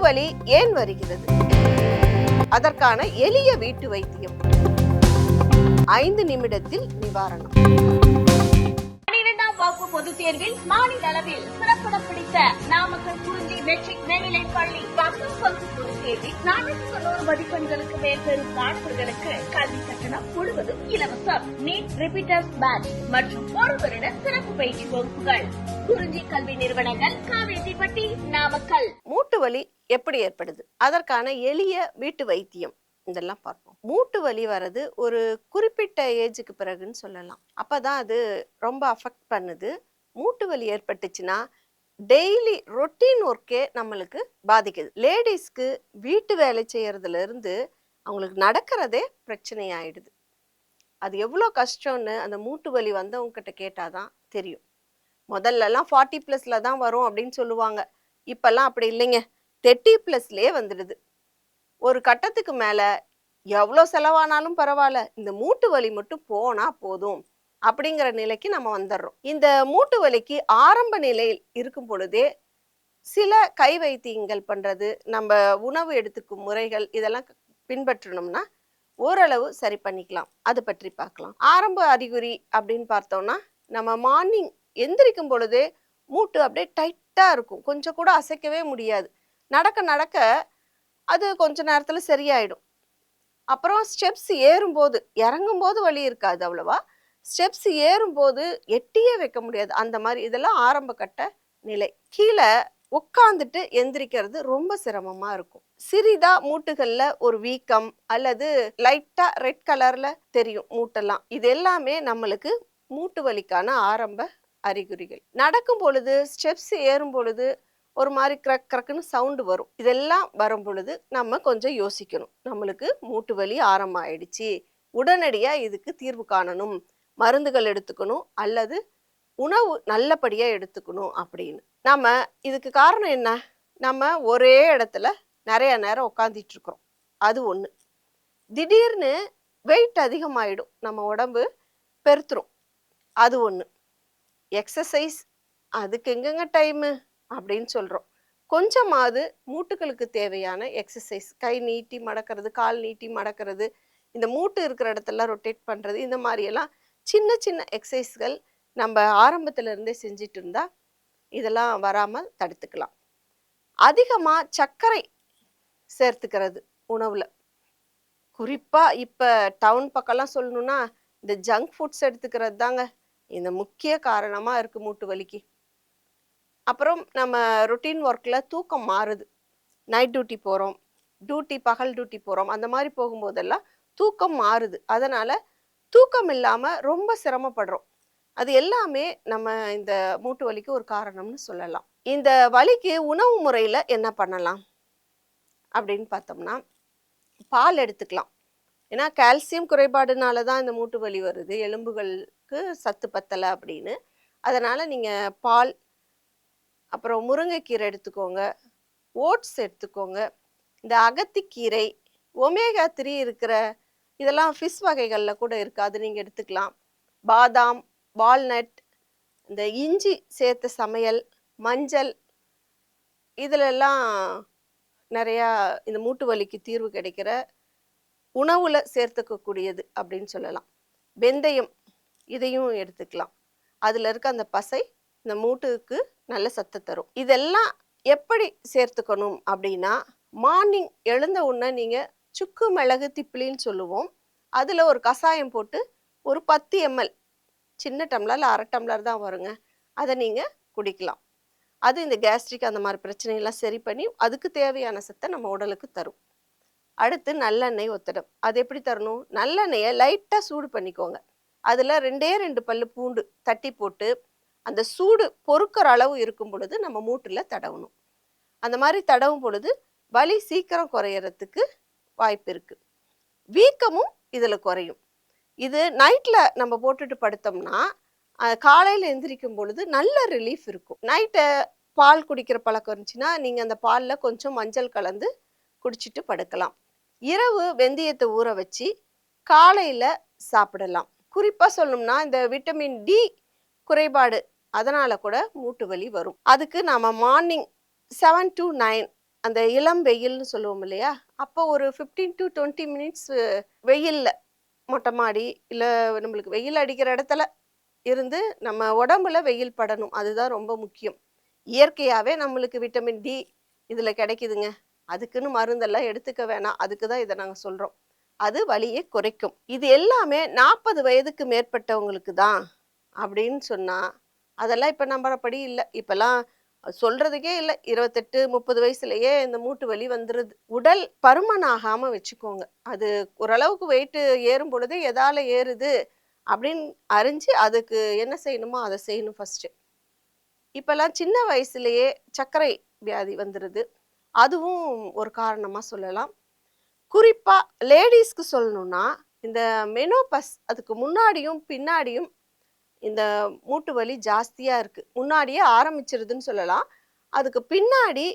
வலி ஏன் வருகிறது? அதற்கான எளிய வீட்டு வைத்தியம். 5 நிமிடத்தில் நிவாரணம். 12ஆம் வகுப்பு பொதுத் தேர்வில் மாநில அளவில் சிறப்பிடம் பிடித்த நாமக்கல் குறிஞ்சி மெட்ரிக் மேல்நிலைப் பள்ளி 10ஆம் வகுப்பு பொதுத் தேர்வில் 490 மதிப்பெண்களுக்கு மேல் பெறும் மாணவர்களுக்கு கல்வி கட்டணம் முழுவதும் இலவசம். நீட் ரிப்பீட்டர்ஸ் பேட்ச் மற்றும் ஒரு வருட சிறப்பு பயிற்சி வகுப்புகள். குறிஞ்சி கல்வி நிறுவனங்கள், காவேரிப்பட்டி, நாமக்கல். மூட்டு வலி எப்படி ஏற்படுது? அதற்கான எளிய வீட்டு வைத்தியம் இதெல்லாம் பார்ப்போம். மூட்டு வலி வர்றது ஒரு குறிப்பிட்ட ஏஜுக்கு பிறகுன்னு சொல்லலாம். அப்பதான் அது ரொம்ப அஃபெக்ட் பண்ணுது. மூட்டு வலி ஏற்பட்டுச்சுன்னா டெய்லி ரொட்டீன் ஒர்க்கே நம்மளுக்கு பாதிக்குது. லேடிஸ்க்கு வீட்டு வேலை செய்யறதுல இருந்து அவங்களுக்கு நடக்கிறதே பிரச்சனை ஆயிடுது. அது எவ்வளோ கஷ்டம்னு அந்த மூட்டு வலி வந்தவங்க கிட்ட கேட்டாதான் தெரியும். முதல்லலாம் 40+ தான் வரும் அப்படின்னு சொல்லுவாங்க. இப்பெல்லாம் அப்படி இல்லைங்க, 30+லயே வந்துடுது. ஒரு கட்டத்துக்கு மேல எவ்வளோ செலவானாலும் பரவாயில்ல, இந்த மூட்டு வலி மட்டும் போனா போதும் அப்படிங்கிற நிலைக்கு நம்ம வந்துடுறோம். இந்த மூட்டு வலிக்கு ஆரம்ப நிலையில் இருக்கும் பொழுதே சில கை வைத்தியங்கள் பண்றது, நம்ம உணவு எடுத்துக்கும் முறைகள் இதெல்லாம் பின்பற்றணும்னா ஓரளவு சரி பண்ணிக்கலாம். அது பற்றி பார்க்கலாம். ஆரம்ப அறிகுறி அப்படின்னு பார்த்தோம்னா, நம்ம மார்னிங் எந்திரிக்கும் பொழுதே மூட்டு அப்படியே டைட்டா இருக்கும். கொஞ்சம் கூட அசைக்கவே முடியாது. நடக்க நடக்க அது கொஞ்ச நேரத்துல சரியாயிடும். அப்புறம் ஸ்டெப்ஸ் ஏறும்போது, இறங்கும்போது வலி இருக்காது அவ்வளவா. ஸ்டெப்ஸ் ஏறும்போது எட்டியே வைக்க முடியாது. அந்த மாதிரி இதெல்லாம் ஆரம்ப கட்ட நிலை. கீழே உட்காந்துட்டு எந்திரிக்கிறது ரொம்ப சிரமமா இருக்கும். சிறிதா மூட்டுகள்ல ஒரு வீக்கம் அல்லது லைட்டா ரெட் கலர்ல தெரியும் மூட்டெல்லாம். இது எல்லாமே நம்மளுக்கு மூட்டு வலிக்கான ஆரம்ப அறிகுறிகள். நடக்கும் பொழுது, ஸ்டெப்ஸ் ஏறும் பொழுது ஒரு மாதிரி கிரக் கிரக்குன்னு சவுண்டு வரும். இதெல்லாம் வரும் பொழுது நம்ம கொஞ்சம் யோசிக்கணும். நம்மளுக்கு மூட்டு வலி ஆரம்பமாயிடுச்சு, உடனடியா இதுக்கு தீர்வு காணணும், மருந்துகள் எடுத்துக்கணும் அல்லது உணவு நல்லபடியா எடுத்துக்கணும் அப்படின்னு. நம்ம இதுக்கு காரணம் என்ன? நம்ம ஒரே இடத்துல நிறைய நேரம் உட்காந்துட்டு இருக்கிறோம். அது ஒண்ணு. திடீர்னு வெயிட் அதிகமாயிடும், நம்ம உடம்பு பெருத்துரும். அது ஒண்ணு. எக்ஸசைஸ் அதுக்கு எங்கெங்க டைமு அப்படின்னு சொல்றோம். கொஞ்சமாவது மூட்டுகளுக்கு தேவையான எக்ஸசைஸ், கை நீட்டி மடக்கிறது, கால் நீட்டி மடக்கிறது, இந்த மூட்டு இருக்கிற இடத்துல ரொட்டேட் பண்றது, இந்த மாதிரி எல்லாம் சின்ன சின்ன எக்ஸசைஸ்கள் நம்ம ஆரம்பத்துல இருந்தே செஞ்சுட்டு இருந்தா இதெல்லாம் வராமல் தடுத்துக்கலாம். அதிகமா சர்க்கரை சேர்த்துக்கிறது உணவுல, குறிப்பா இப்ப டவுன் பக்கம்லாம் சொல்லணும்னா இந்த ஜங்க் ஃபுட்ஸ் எடுத்துக்கிறது தாங்க இந்த முக்கிய காரணமா இருக்கு மூட்டு வலிக்கு. அப்புறம் நம்ம ரொட்டீன் ஒர்க்ல தூக்கம் மாறுது. நைட் டியூட்டி போறோம், பகல் டியூட்டி போறோம், அந்த மாதிரி போகும்போதெல்லாம் தூக்கம் மாறுது. அதனால தூக்கம் இல்லாம ரொம்ப சிரமப்படுறோம். அது எல்லாமே நம்ம இந்த மூட்டு வலிக்கு ஒரு காரணம்னு சொல்லலாம். இந்த வலிக்கு உணவு முறையில என்ன பண்ணலாம் அப்படின்னு பார்த்தோம்னா, பால் எடுத்துக்கலாம். ஏன்னா கால்சியம் குறைபாடுனால தான் இந்த மூட்டு வலி வருது, எலும்புகளுக்கு சத்து பத்தலை அப்படின்னு. அதனால நீங்க பால், அப்புறம் முருங்கைக்கீரை எடுத்துக்கோங்க, ஓட்ஸ் எடுத்துக்கோங்க, இந்த அகத்திக்கீரை, ஒமேகா 3 இருக்கிற இதெல்லாம் ஃபிஷ் வகைகளில் கூட இருக்கு, அது நீங்கள் எடுத்துக்கலாம். பாதாம், வால்நட், இந்த இஞ்சி சேர்த்த சமையல், மஞ்சள், இதிலெல்லாம் நிறையா இந்த மூட்டு வலிக்கு தீர்வு கிடைக்கிற உணவுல சேர்த்துக்கக்கூடியது அப்படின்னு சொல்லலாம். வெந்தயம், இதையும் எடுத்துக்கலாம். அதில் இருக்க அந்த பசை இந்த மூட்டுக்கு நல்ல சத்து தரும். இதெல்லாம் எப்படி சேர்த்துக்கணும் அப்படின்னா, மார்னிங் எழுந்த உடனே நீங்கள் சுக்கு மிளகு திப்பிலின்னு சொல்லுவோம், அதில் ஒரு கஷாயம் போட்டு ஒரு 10 ml, சின்ன டம்ளரில் 1/2 டம்ளர் தான் வருங்க, அதை நீங்கள் குடிக்கலாம். அது இந்த கேஸ்ட்ரிக் அந்த மாதிரி பிரச்சனையெல்லாம் சரி பண்ணி அதுக்கு தேவையான சத்தை நம்ம உடலுக்கு தரும். அடுத்து நல்லெண்ணெய் ஒத்தடம். அது எப்படி தரணும்? நல்லெண்ணெயை லைட்டாக சூடு பண்ணிக்கோங்க. அதில் 2 பல்லு பூண்டு தட்டி போட்டு அந்த சூடு பொறுக்கிற அளவு இருக்கும் பொழுது நம்ம மூட்டில் தடவணும். அந்த மாதிரி தடவும் பொழுது வலி சீக்கிரம் குறையறதுக்கு வாய்ப்பு இருக்கு. வீக்கமும் இதில் குறையும். இது நைட்டில் நம்ம போட்டுட்டு படுத்தோம்னா காலையில் எந்திரிக்கும் பொழுது நல்ல ரிலீஃப் இருக்கும். நைட்டை பால் குடிக்கிற பழக்கம் இருந்துச்சுன்னா நீங்கள் அந்த பாலில் கொஞ்சம் மஞ்சள் கலந்து குடிச்சிட்டு படுக்கலாம். இரவு வெந்தயத்தை ஊற வச்சு காலையில் சாப்பிடலாம். குறிப்பாக சொல்லணும்னா இந்த விட்டமின் டி குறைபாடு, அதனால கூட மூட்டு வலி வரும். அதுக்கு நாம மார்னிங் 7 to 9 அந்த இளம் வெயில்னு சொல்லுவோம் இல்லையா, அப்போ ஒரு 15 to 20 மினிட்ஸ் வெயில்ல மொட்டை மாடி இல்ல நம்மளுக்கு வெயில் அடிக்கிற இடத்துல இருந்து நம்ம உடம்புல வெயில் படணும். அதுதான் ரொம்ப முக்கியம். இயற்கையாவே நம்மளுக்கு விட்டமின் டி இதுல கிடைக்குதுங்க. அதுக்குன்னு மருந்தெல்லாம் எடுத்துக்க வேணாம். அதுக்கு தான் இதை நாங்க சொல்றோம். அது வலியை குறைக்கும். இது எல்லாமே 40 வயதுக்கு மேற்பட்டவங்களுக்கு தான் அப்படின்னு சொன்னா, அதெல்லாம் இப்ப நம்புறபடி இல்ல. இப்பெல்லாம் சொல்றதுக்கே இல்ல. 28, 30 வயசுலயே இந்த மூட்டு வலி வந்துருது. உடல் பருமனாகாம வச்சுக்கோங்க. அது ஓரளவுக்கு வெயிட் ஏறும் பொழுது எதால ஏறுது அப்படின்னு அறிஞ்சு அதுக்கு என்ன செய்யணுமோ அதை செய்யணும் ஃபர்ஸ்ட். இப்பெல்லாம் சின்ன வயசுலயே சர்க்கரை வியாதி வந்துருது. அதுவும் ஒரு காரணமா சொல்லலாம். குறிப்பா லேடிஸ்க்கு சொல்லணும்னா, இந்த மெனோபஸ் அதுக்கு முன்னாடியும் பின்னாடியும் இந்த மூட்டு வலி ஜாஸ்தியா இருக்கு. முன்னாடியே ஆரம்பிச்சிருதுன்னு சொல்லலாம். அதுக்கு பின்னாடி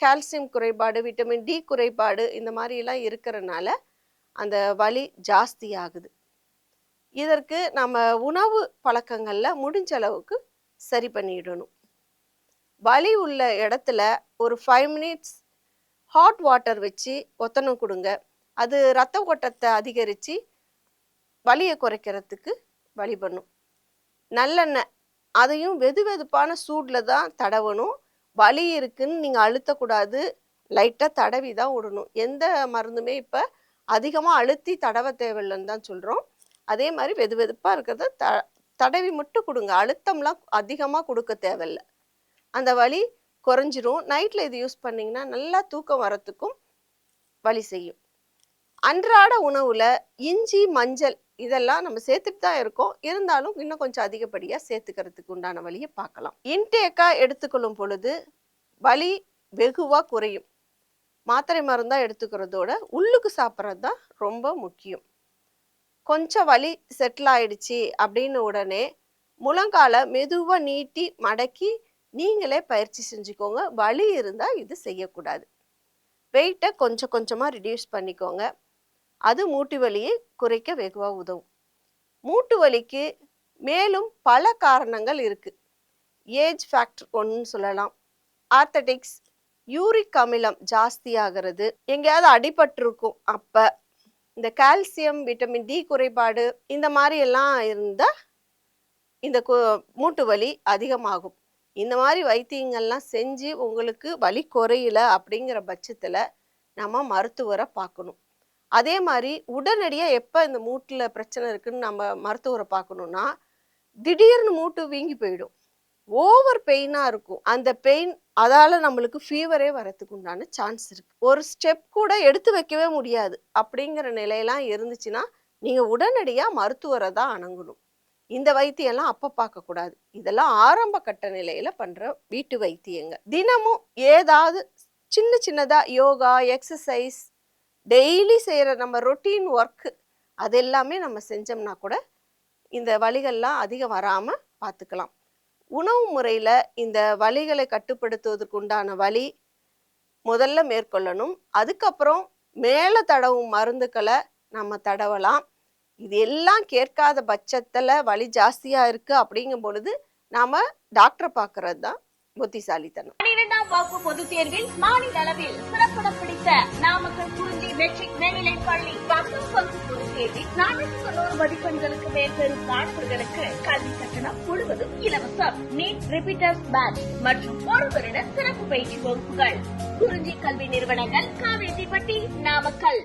கால்சியம் குறைபாடு, விட்டமின் டி குறைபாடு இந்த மாதிரி எல்லாம் இருக்கிறனால அந்த வலி ஜாஸ்தி ஆகுது. இதற்கு நம்ம உணவு பழக்கங்கள்ல முடிஞ்ச அளவுக்கு சரி பண்ணிடணும். வலி உள்ள இடத்துல ஒரு 5 மினிட்ஸ் ஹாட் வாட்டர் வச்சு ஒத்தனம் கொடுங்க. அது ரத்த ஓட்டத்தை அதிகரித்து வலியை குறைக்கிறதுக்கு வழி பண்ணும். நல்லெண்ணெய் அதையும் வெது வெதுப்பான சூடில் தான் தடவணும். வலி இருக்குன்னு நீங்கள் அழுத்தக்கூடாது. லைட்டாக தடவி தான் விடணும். எந்த மருந்துமே இப்போ அதிகமாக அழுத்தி தடவ தேவையில்லைன்னு தான் சொல்கிறோம். அதே மாதிரி வெது வெதுப்பாக இருக்கிறத தடவி மட்டும் கொடுங்க. அழுத்தம்லாம் அதிகமாக கொடுக்க தேவையில்லை. அந்த வலி குறைஞ்சிரும். நைட்டில் இது யூஸ் பண்ணிங்கன்னா நல்லா தூக்கம் வரத்துக்கும் வலி செய்யும். அன்றாட உணவில் இஞ்சி, மஞ்சள் இதெல்லாம் நம்ம சேர்த்துட்டு தான் இருக்கோம். இருந்தாலும் இன்னும் கொஞ்சம் அதிகப்படியாக சேர்த்துக்கிறதுக்கு உண்டான வழியை பார்க்கலாம். இன்டேக்காக எடுத்துக்கொள்ளும் பொழுது வலி வெகுவாக குறையும். மாத்திரை மருந்தாக எடுத்துக்கிறதோட உள்ளுக்கு சாப்பிட்றது தான் ரொம்ப முக்கியம். கொஞ்சம் வலி செட்டில் ஆயிடுச்சு அப்படின்னு உடனே முழங்கால மெதுவாக நீட்டி மடக்கி நீங்களே பயிற்சி செஞ்சுக்கோங்க. வலி இருந்தால் இது செய்யக்கூடாது. வெயிட்டை கொஞ்சம் கொஞ்சமாக ரிடியூஸ் பண்ணிக்கோங்க. அது மூட்டு வலியை குறைக்க வெகுவாக உதவும். மூட்டு வலிக்கு மேலும் பல காரணங்கள் இருக்கு. ஏஜ் ஃபேக்டர் ஒன்றுன்னு சொல்லலாம். ஆர்த்தடிக்ஸ், யூரிக் அமிலம் ஜாஸ்தி ஆகிறது, எங்கேயாவது அடிபட்டிருக்கும், அப்போ இந்த கால்சியம், விட்டமின் டி குறைபாடு இந்த மாதிரி எல்லாம் இருந்தால் இந்த மூட்டு வலி அதிகமாகும். இந்த மாதிரி வைத்தியங்கள்லாம் செஞ்சு உங்களுக்கு வலி குறையல அப்படிங்கிற பட்சத்தில் நம்ம மருத்துவரை பார்க்கணும். அதே மாதிரி உடனடியாக எப்போ இந்த மூட்டில் பிரச்சனை இருக்குன்னு நம்ம மருத்துவரை பார்க்கணுன்னா, திடீர்னு மூட்டு வீங்கி போயிடும். ஓவர் பெயினாக இருக்கும். அந்த பெயின் அதால் நம்மளுக்கு ஃபீவரே வரத்துக்கு உண்டான சான்ஸ் இருக்குது. ஒரு ஸ்டெப் கூட எடுத்து வைக்கவே முடியாது. அப்படிங்கிற நிலையெல்லாம் இருந்துச்சுன்னா நீங்கள் உடனடியாக மருத்துவரை தான் அணுகணும். இந்த வைத்தியெல்லாம் அப்போ பார்க்கக்கூடாது. இதெல்லாம் ஆரம்ப கட்ட நிலையில் பண்ணுற வீட்டு வைத்தியங்க. தினமும் ஏதாவது சின்ன சின்னதாக யோகா, எக்ஸசைஸ், டெய்லி செய்கிற நம்ம ரொட்டீன் ஒர்க்கு அது எல்லாமே நம்ம செஞ்சோம்னா கூட இந்த வலிகள்லாம் அதிகம் வராமல் பார்த்துக்கலாம். உணவு முறையில் இந்த வலிகளை கட்டுப்படுத்துவதற்கு உண்டான வழி முதல்ல மேற்கொள்ளணும். அதுக்கப்புறம் மேலே தடவும் மருந்துக்களை நம்ம தடவலாம். இது எல்லாம் கேட்காத பட்சத்தில் வலி ஜாஸ்தியாக இருக்குது அப்படிங்கும் பொழுது நாம் டாக்டரை பார்க்கறது தான் புத்திசாலித்தனம். 12ஆம் வகுப்பு பொதுத் தேர்வில் மாநில அளவில் சிறப்பிடம் பிடித்த நாமக்கல் குறிஞ்சி மெட்ரிக் மேல்நிலைப் பள்ளி 10ஆம் வகுப்பு பொதுத் தேர்வில் 490 மதிப்பெண்களுக்கு மேல் பெறும் மாணவர்களுக்கு கல்வி கட்டணம் முழுவதும் இலவசம். நீட் ரிப்பீட்டர்ஸ் பேட்ச் மற்றும் ஒரு வருட சிறப்பு பயிற்சி வகுப்புகள். குறிஞ்சி கல்வி நிறுவனங்கள், காவேரிப்பட்டி, நாமக்கல்.